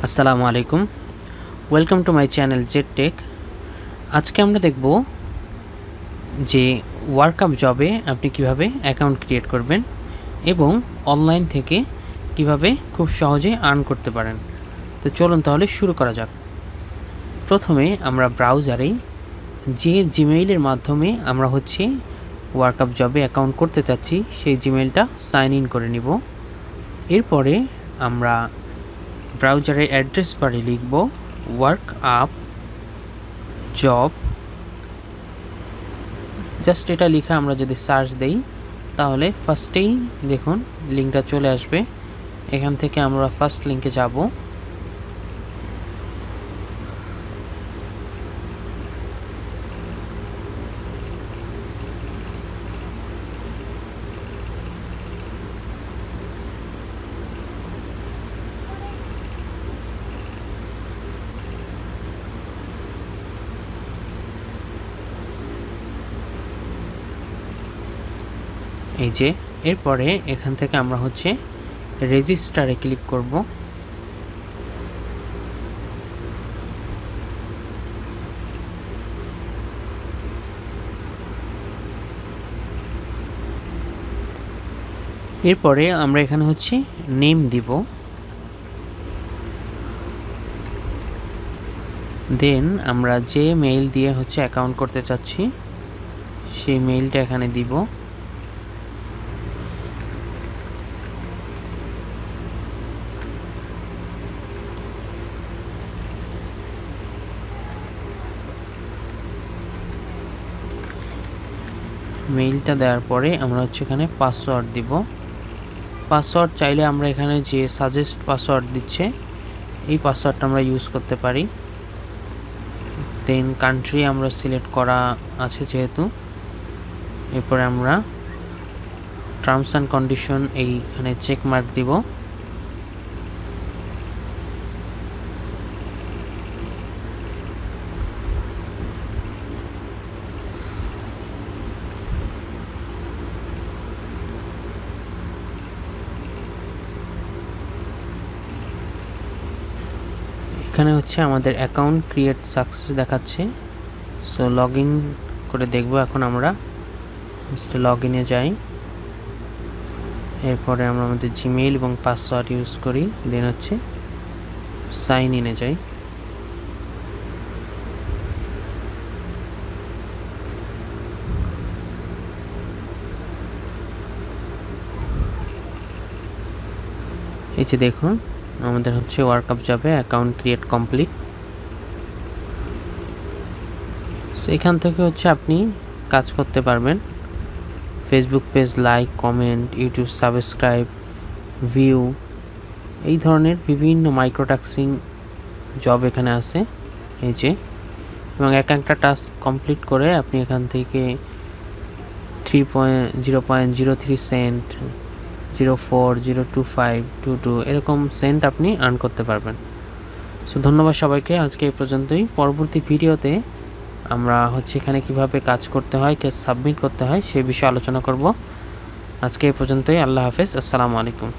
আসসালামু আলাইকুম, welcome to my channel Z Tech. আজকে আমরা দেখব যে ওয়ার্কআপ জবে আপনি কিভাবে অ্যাকাউন্ট ক্রিয়েট করবেন এবং অনলাইন থেকে কিভাবে খুব সহজে আর্ন করতে পারেন। তো চলুন তাহলে শুরু করা যাক। প্রথমে আমরা ব্রাউজারে যে জিমেইলের মাধ্যমে আমরা ওয়ার্কআপ জবে অ্যাকাউন্ট করতে চাচ্ছি সেই জিমেইলটা সাইন ইন করে নিব। এরপরে আমরা ব্রাউজারের অ্যাড্রেস বারে লিখব WorkUpJob। জাস্ট এটা লিখে আমরা যদি সার্চ দেই তাহলে ফার্স্টেই দেখুন লিঙ্কটা চলে আসবে। এখান থেকে আমরা ফার্স্ট লিঙ্কে যাব। এই যে এরপরে এখান থেকে আমরা রেজিস্টারে ক্লিক করব। এরপরে আমরা এখানে নেম দিব, দেন আমরা যে মেইল দিয়ে অ্যাকাউন্ট করতে চাচ্ছি সেই মেইলটা এখানে দিব। মেইলটা দেওয়ার পরে আমরা এখানে পাসওয়ার্ড দিব। পাসওয়ার্ড চাইলে আমরা এখানে যে সাজেস্ট পাসওয়ার্ড দিচ্ছে এই পাসওয়ার্ডটা আমরা ইউজ করতে পারি। দেন কান্ট্রি আমরা সিলেক্ট করা আছে যেহেতু, এরপরে আমরা টার্মস অ্যান্ড কন্ডিশন এইখানে চেক মার্ক দিব। এখানে আমাদের অ্যাকাউন্ট ক্রিয়েট সাকসেস দেখাচ্ছে। সো লগ ইন করে দেখব। এখন আমরা লগ ইনে যাই। এরপরে আমরা আমাদের জিমেইল এবং পাসওয়ার্ড ইউজ করি, দেন সাইন ইনে যাই। এই যে দেখুন আমাদের ওয়ার্কআপ জবে অ্যাকাউন্ট ক্রিয়েট কমপ্লিট। সো এখান থেকে আপনি কাজ করতে পারবেন। Facebook page like, comment, YouTube subscribe, view, এই ধরনের বিভিন্ন মাইক্রোটাস্কিং জব এখানে আছে এই যে। এবং একটা টাস্ক কমপ্লিট করে আপনি এখান থেকে 0.03 সেন্ট, 0.02522 এরকম সেন্ট আপনি আর্ন করতে পারবেন। সো ধন্যবাদ সবাইকে। আজকে এই পর্যন্তই। পরবর্তী ভিডিওতে আমরা এখানে কিভাবে কাজ করতে হয়, সাবমিট করতে হয় সেই বিষয়ে আলোচনা করব। আজকে এই পর্যন্তই। আল্লাহ হাফেজ, আসসালামু আলাইকুম।